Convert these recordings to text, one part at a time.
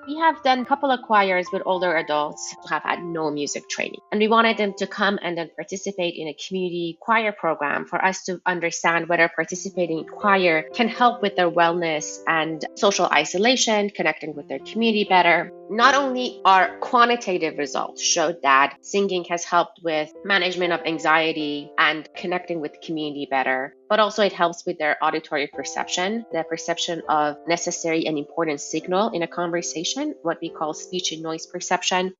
We have done a couple of choirs with older adults who have had no music training. And we wanted them to come and then participate in a community choir program for us to understand whether participating in choir can help with their wellness and social isolation, connecting with their community better. Not only our quantitative results showed that singing has helped with management of anxiety and connecting with the community better, but also it helps with their auditory perception, the perception of necessary and important signal in a conversation, what we call speech and noise perception.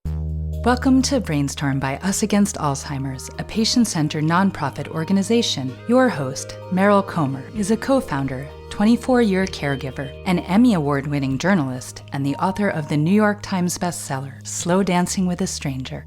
Welcome to BrainStorm by Us Against Alzheimer's, a patient-centered nonprofit organization. Your host, Meryl Comer, is a co-founder, 24-year caregiver, an Emmy Award-winning journalist, and the author of the New York Times bestseller, Slow Dancing with a Stranger.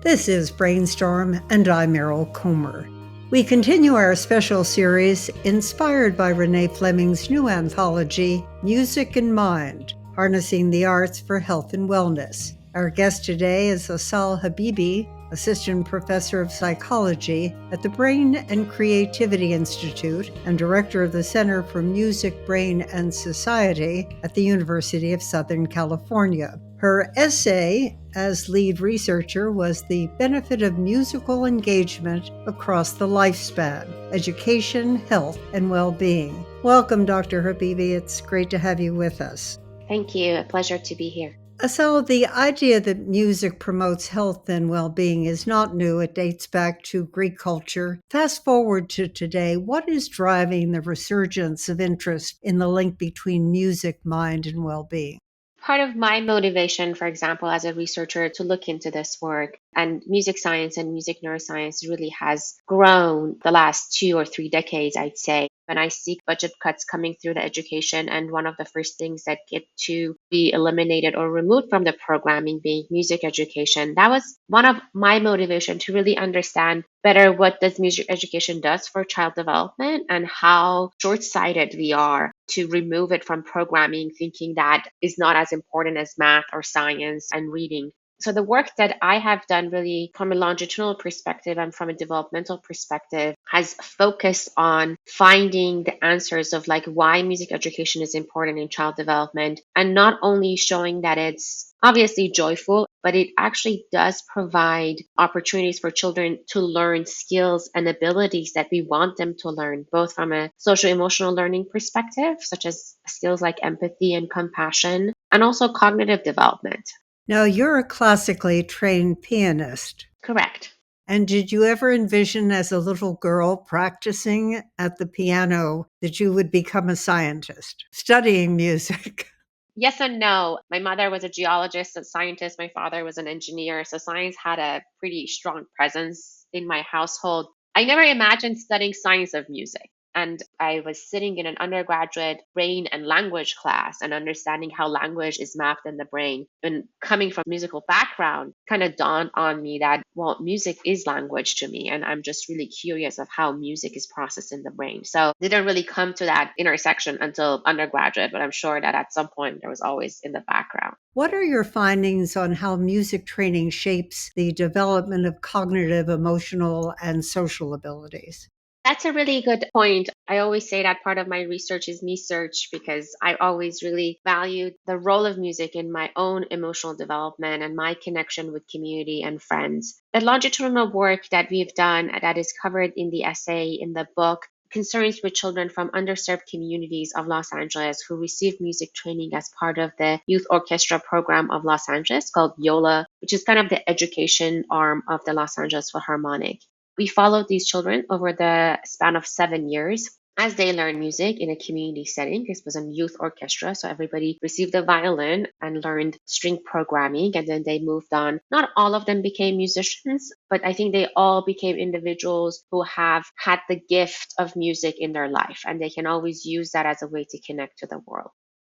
This is BrainStorm, and I'm Meryl Comer. We continue our special series inspired by Renee Fleming's new anthology, Music and Mind, Harnessing the Arts for Health and Wellness. Our guest today is Assal Habibi, Assistant Professor of Psychology at the Brain and Creativity Institute and Director of the Center for Music, Brain, and Society at the University of Southern California. Her essay as lead researcher was The Benefit of Musical Engagement Across the Lifespan, Education, Health, and Well-Being. Welcome, Dr. Habibi. It's great to have you with us. Thank you. A pleasure to be here. So the idea that music promotes health and well-being is not new. It dates back to Greek culture. Fast forward to today, what is driving the resurgence of interest in the link between music, mind, and well-being? Part of my motivation, for example, as a researcher to look into this work and music science and music neuroscience really has grown the last 2 or 3 decades, I'd say. When I see budget cuts coming through the education and one of the first things that get to be eliminated or removed from the programming being music education, that was one of my motivation to really understand better what this music education does for child development and how short-sighted we are to remove it from programming, thinking that is not as important as math or science and reading. So the work that I have done really from a longitudinal perspective and from a developmental perspective has focused on finding the answers of like why music education is important in child development and not only showing that it's obviously joyful, but it actually does provide opportunities for children to learn skills and abilities that we want them to learn, both from a social emotional learning perspective, such as skills like empathy and compassion, and also cognitive development. Now, you're a classically trained pianist. Correct. And did you ever envision as a little girl practicing at the piano that you would become a scientist, studying music? Yes and no. My mother was a geologist and scientist. My father was an engineer. So science had a pretty strong presence in my household. I never imagined studying science of music. And I was sitting in an undergraduate brain and language class and understanding how language is mapped in the brain. And coming from a musical background, kind of dawned on me that, well, music is language to me. And I'm just really curious of how music is processed in the brain. So didn't really come to that intersection until undergraduate, but I'm sure that at some point there was always in the background. What are your findings on how music training shapes the development of cognitive, emotional, and social abilities? That's a really good point. I always say that part of my research is me search because I always really valued the role of music in my own emotional development and my connection with community and friends. The longitudinal work that we've done that is covered in the essay in the book concerns with children from underserved communities of Los Angeles who receive music training as part of the youth orchestra program of Los Angeles called YOLA, which is kind of the education arm of the Los Angeles Philharmonic. We followed these children over the span of 7 years as they learned music in a community setting. This was a youth orchestra, so everybody received a violin and learned string programming, and then they moved on. Not all of them became musicians, but I think they all became individuals who have had the gift of music in their life, and they can always use that as a way to connect to the world.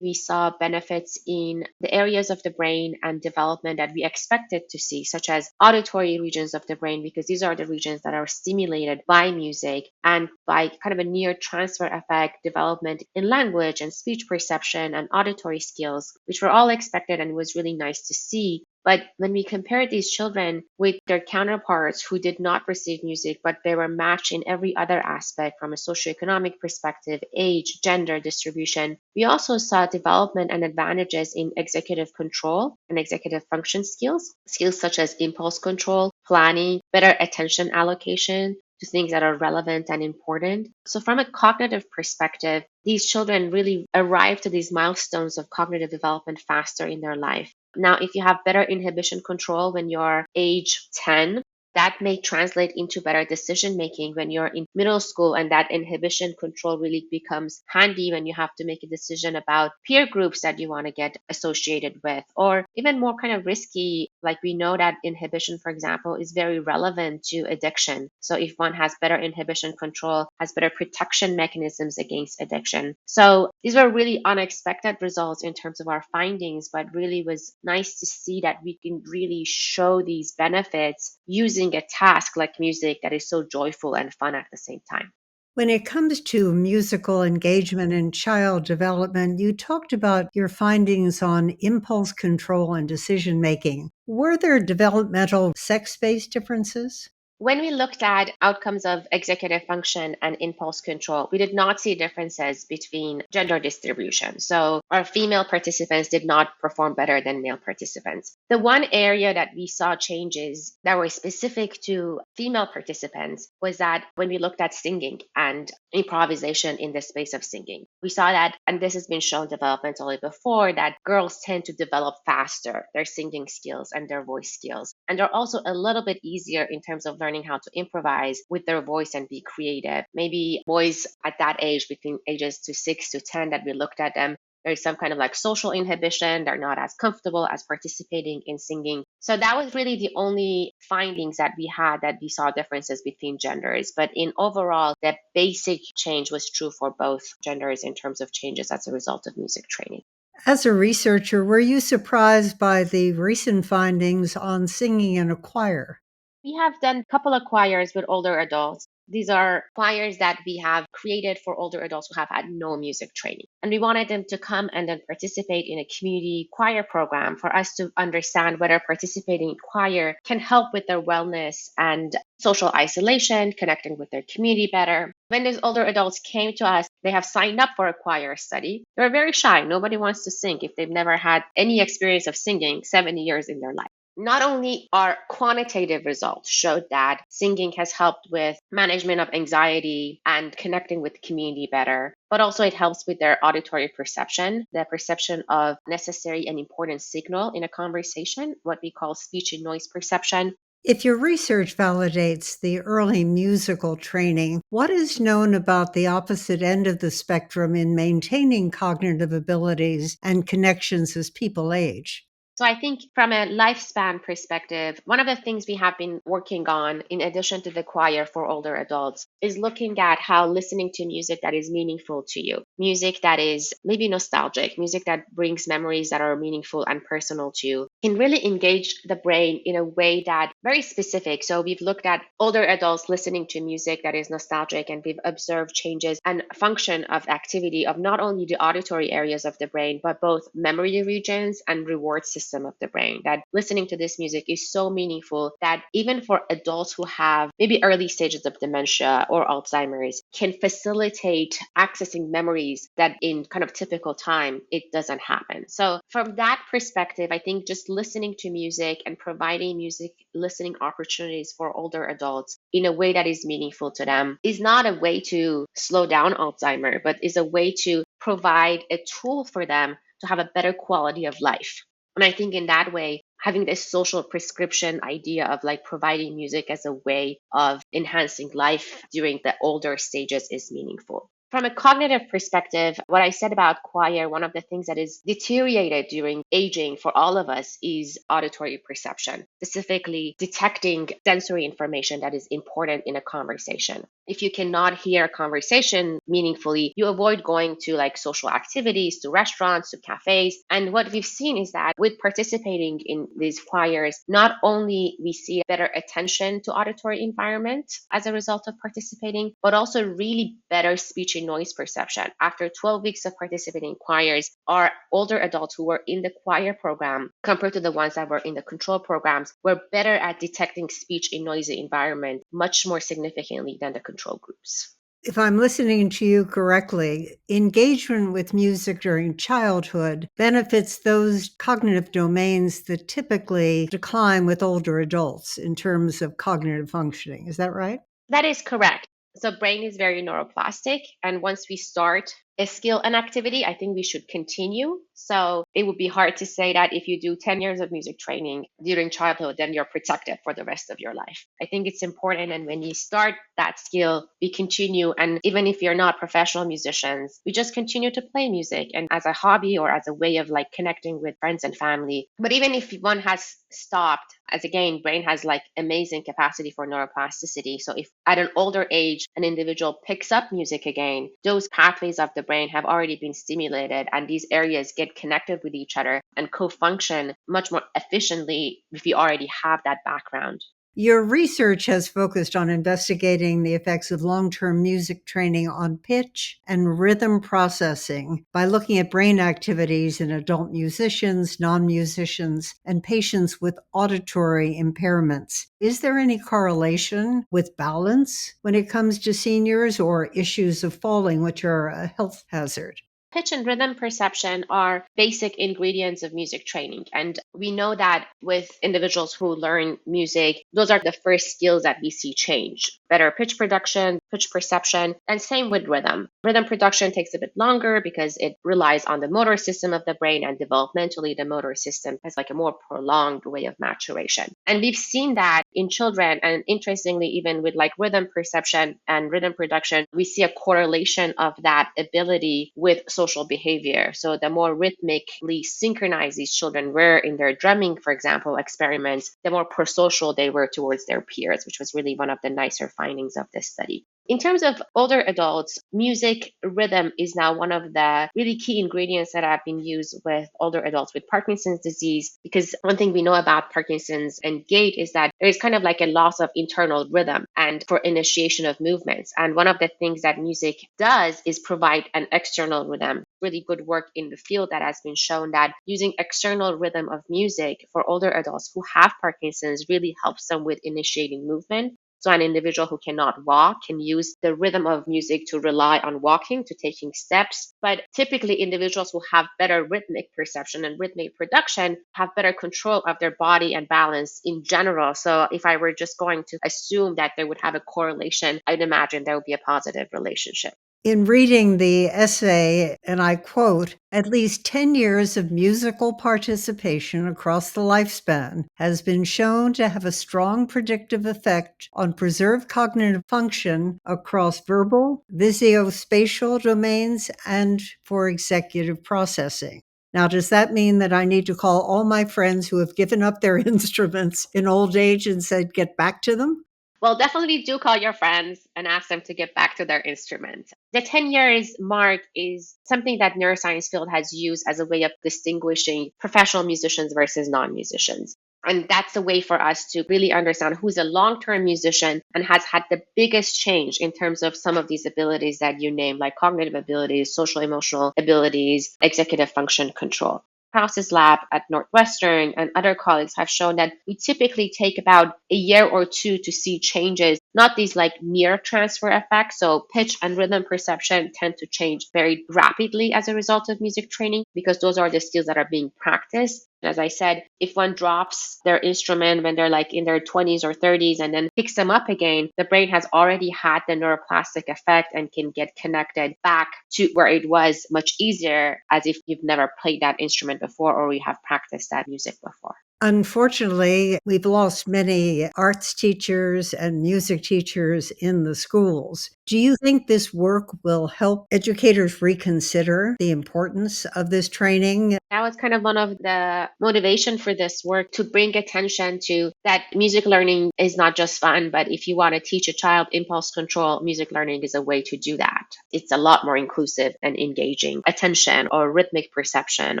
We saw benefits in the areas of the brain and development that we expected to see, such as auditory regions of the brain, because these are the regions that are stimulated by music, and by kind of a near transfer effect, development in language and speech perception and auditory skills, which were all expected and was really nice to see. But when we compare these children with their counterparts who did not receive music, but they were matched in every other aspect from a socioeconomic perspective, age, gender distribution, we also saw development and advantages in executive control and executive function skills, skills such as impulse control, planning, better attention allocation to things that are relevant and important. So, from a cognitive perspective, these children really arrive to these milestones of cognitive development faster in their life. Now, if you have better inhibition control when you're age 10, that may translate into better decision making when you're in middle school, and that inhibition control really becomes handy when you have to make a decision about peer groups that you want to get associated with, or even more kind of risky, like we know that inhibition, for example, is very relevant to addiction. So if one has better inhibition control, has better protection mechanisms against addiction. So these were really unexpected results in terms of our findings, but really was nice to see that we can really show these benefits using a task like music that is so joyful and fun at the same time. When it comes to musical engagement and child development, you talked about your findings on impulse control and decision making. Were there developmental sex based differences? When we looked at outcomes of executive function and impulse control, we did not see differences between gender distribution. So our female participants did not perform better than male participants. The one area that we saw changes that were specific to female participants was that when we looked at singing and improvisation in the space of singing, we saw that, and this has been shown developmentally before, that girls tend to develop faster their singing skills and their voice skills. And they're also a little bit easier in terms of learning how to improvise with their voice and be creative. Maybe boys at that age, between ages to 6 to 10 that we looked at them, there's some kind of like social inhibition. They're not as comfortable as participating in singing. So that was really the only findings that we had, that we saw differences between genders. But in overall, the basic change was true for both genders in terms of changes as a result of music training. As a researcher, were you surprised by the recent findings on singing in a choir? We have done a couple of choirs with older adults. These are choirs that we have created for older adults who have had no music training. And we wanted them to come and then participate in a community choir program for us to understand whether participating in choir can help with their wellness and social isolation, connecting with their community better. When those older adults came to us, they have signed up for a choir study. They were very shy. Nobody wants to sing if they've never had any experience of singing 70 years in their life. Not only our quantitative results showed that singing has helped with management of anxiety and connecting with the community better, but also it helps with their auditory perception, the perception of necessary and important signal in a conversation, what we call speech and noise perception. If your research validates the early musical training, what is known about the opposite end of the spectrum in maintaining cognitive abilities and connections as people age? So I think from a lifespan perspective, one of the things we have been working on, in addition to the choir for older adults, is looking at how listening to music that is meaningful to you, music that is maybe nostalgic, music that brings memories that are meaningful and personal to you, can really engage the brain in a way that very specific. So we've looked at older adults listening to music that is nostalgic, and we've observed changes and function of activity of not only the auditory areas of the brain, but both memory regions and reward systems of the brain. That listening to this music is so meaningful that even for adults who have maybe early stages of dementia or Alzheimer's, can facilitate accessing memories that in kind of typical time it doesn't happen. So from that perspective, I think just listening to music and providing music listening opportunities for older adults in a way that is meaningful to them is not a way to slow down Alzheimer, but is a way to provide a tool for them to have a better quality of life. And I think in that way, having this social prescription idea of like providing music as a way of enhancing life during the older stages is meaningful. From a cognitive perspective, what I said about choir, one of the things that is deteriorated during aging for all of us is auditory perception, specifically detecting sensory information that is important in a conversation. If you cannot hear a conversation meaningfully, you avoid going to like social activities, to restaurants, to cafes. And what we've seen is that with participating in these choirs, not only we see better attention to auditory environment as a result of participating, but also really better speech and noise perception. After 12 weeks of participating in choirs, our older adults who were in the choir program compared to the ones that were in the control programs were better at detecting speech in noisy environment much more significantly than the control groups. If I'm listening to you correctly, engagement with music during childhood benefits those cognitive domains that typically decline with older adults in terms of cognitive functioning. Is that right? That is correct. So brain is very neuroplastic, and once we start a skill and activity, I think we should continue. So it would be hard to say that if you do 10 years of music training during childhood, then you're protected for the rest of your life. I think it's important. And when you start that skill, we continue. And even if you're not professional musicians, we just continue to play music and as a hobby or as a way of like connecting with friends and family. But even if one has stopped, as again, brain has like amazing capacity for neuroplasticity. So if at an older age, an individual picks up music again, those pathways of the brain have already been stimulated and these areas get connected with each other and co-function much more efficiently if you already have that background. Your research has focused on investigating the effects of long-term music training on pitch and rhythm processing by looking at brain activities in adult musicians, non-musicians, and patients with auditory impairments. Is there any correlation with balance when it comes to seniors or issues of falling, which are a health hazard? Pitch and rhythm perception are basic ingredients of music training. And we know that with individuals who learn music, those are the first skills that we see change. Better pitch production, pitch perception, and same with rhythm. Rhythm production takes a bit longer because it relies on the motor system of the brain, and developmentally, the motor system has like a more prolonged way of maturation. And we've seen that in children, and interestingly, even with like rhythm perception and rhythm production, we see a correlation of that ability with social behavior. So the more rhythmically synchronized these children were in their drumming, for example, experiments, the more prosocial they were towards their peers, which was really one of the nicer findings of this study. In terms of older adults, music rhythm is now one of the really key ingredients that have been used with older adults with Parkinson's disease, because one thing we know about Parkinson's and gait is that there is kind of like a loss of internal rhythm and for initiation of movements. And one of the things that music does is provide an external rhythm. Really good work in the field that has been shown that using external rhythm of music for older adults who have Parkinson's really helps them with initiating movement. So an individual who cannot walk can use the rhythm of music to rely on walking, to taking steps. But typically individuals who have better rhythmic perception and rhythmic production have better control of their body and balance in general. So if I were just going to assume that they would have a correlation, I'd imagine there would be a positive relationship. In reading the essay, and I quote, at least 10 years of musical participation across the lifespan has been shown to have a strong predictive effect on preserved cognitive function across verbal, visuospatial domains, and for executive processing. Now, does that mean that I need to call all my friends who have given up their instruments in old age and said, get back to them? Well, definitely do call your friends and ask them to get back to their instruments. The 10 years mark is something that neuroscience field has used as a way of distinguishing professional musicians versus non-musicians. And that's a way for us to really understand who's a long-term musician and has had the biggest change in terms of some of these abilities that you name, like cognitive abilities, social emotional abilities, executive function control. House's lab at Northwestern and other colleagues have shown that we typically take about a year or two to see changes, not these like near transfer effects. So pitch and rhythm perception tend to change very rapidly as a result of music training because those are the skills that are being practiced. As I said, if one drops their instrument when they're like in their 20s or 30s and then picks them up again, the brain has already had the neuroplastic effect and can get connected back to where it was much easier as if you've never played that instrument before or you have practiced that music before. Unfortunately, we've lost many arts teachers and music teachers in the schools. Do you think this work will help educators reconsider the importance of this training? That was kind of one of the motivation for this work, to bring attention to that music learning is not just fun, but if you want to teach a child impulse control, music learning is a way to do that. It's a lot more inclusive and engaging. Attention or rhythmic perception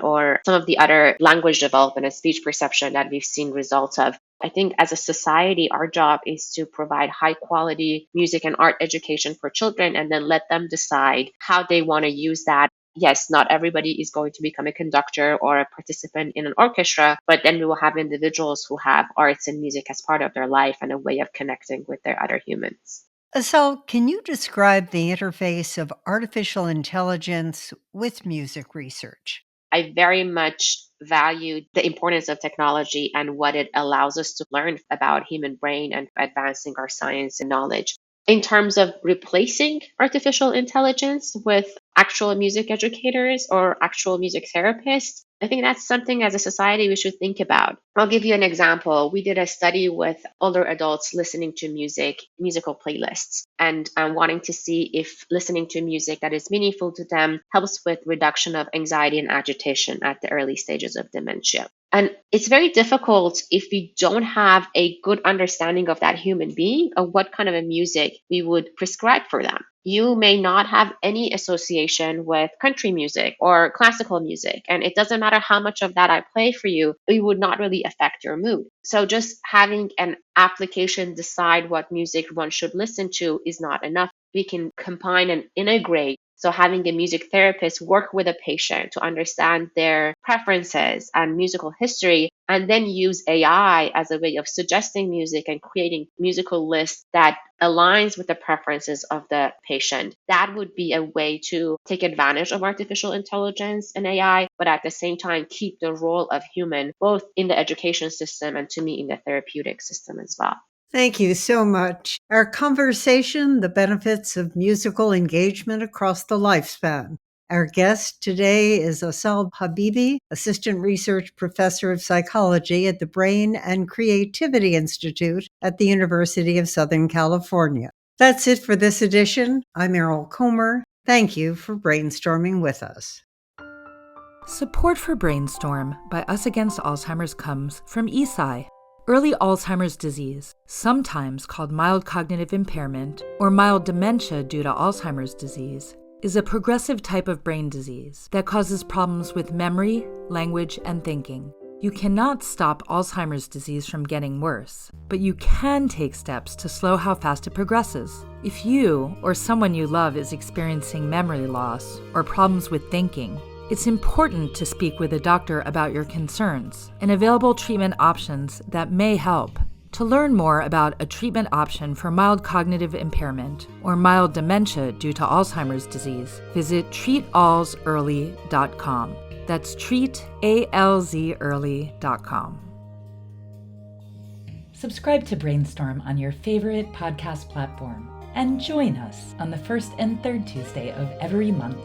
or some of the other language development and speech perception that we've seen results of. I think as a society, our job is to provide high quality music and art education for children and then let them decide how they want to use that. Yes, not everybody is going to become a conductor or a participant in an orchestra, but then we will have individuals who have arts and music as part of their life and a way of connecting with their other humans. Assal, can you describe the interface of artificial intelligence with music research? I very much value the importance of technology and what it allows us to learn about human brain and advancing our science and knowledge. In terms of replacing artificial intelligence with actual music educators or actual music therapists, I think that's something as a society we should think about. I'll give you an example. We did a study with older adults listening to musical playlists, and wanting to see if listening to music that is meaningful to them helps with reduction of anxiety and agitation at the early stages of dementia. And it's very difficult if we don't have a good understanding of that human being, of what kind of a music we would prescribe for them. You may not have any association with country music or classical music, and it doesn't matter how much of that I play for you, it would not really affect your mood. So just having an application decide what music one should listen to is not enough. We can combine and integrate. So having a music therapist work with a patient to understand their preferences and musical history, and then use AI as a way of suggesting music and creating musical lists that aligns with the preferences of the patient. That would be a way to take advantage of artificial intelligence and AI, but at the same time keep the role of human both in the education system and, to me, in the therapeutic system as well. Thank you so much. Our conversation, the benefits of musical engagement across the lifespan. Our guest today is Assal Habibi, Assistant Research Professor of Psychology at the Brain and Creativity Institute at the University of Southern California. That's it for this edition. I'm Meryl Comer. Thank you for brainstorming with us. Support for BrainStorm by Us Against Alzheimer's comes from Eisai. Early Alzheimer's disease, sometimes called mild cognitive impairment or mild dementia due to Alzheimer's disease, is a progressive type of brain disease that causes problems with memory, language, and thinking. You cannot stop Alzheimer's disease from getting worse, but you can take steps to slow how fast it progresses. If you or someone you love is experiencing memory loss or problems with thinking, it's important to speak with a doctor about your concerns and available treatment options that may help. To learn more about a treatment option for mild cognitive impairment or mild dementia due to Alzheimer's disease, visit treatalzearly.com. That's treatalzearly.com. Subscribe to BrainStorm on your favorite podcast platform and join us on the first and third Tuesday of every month.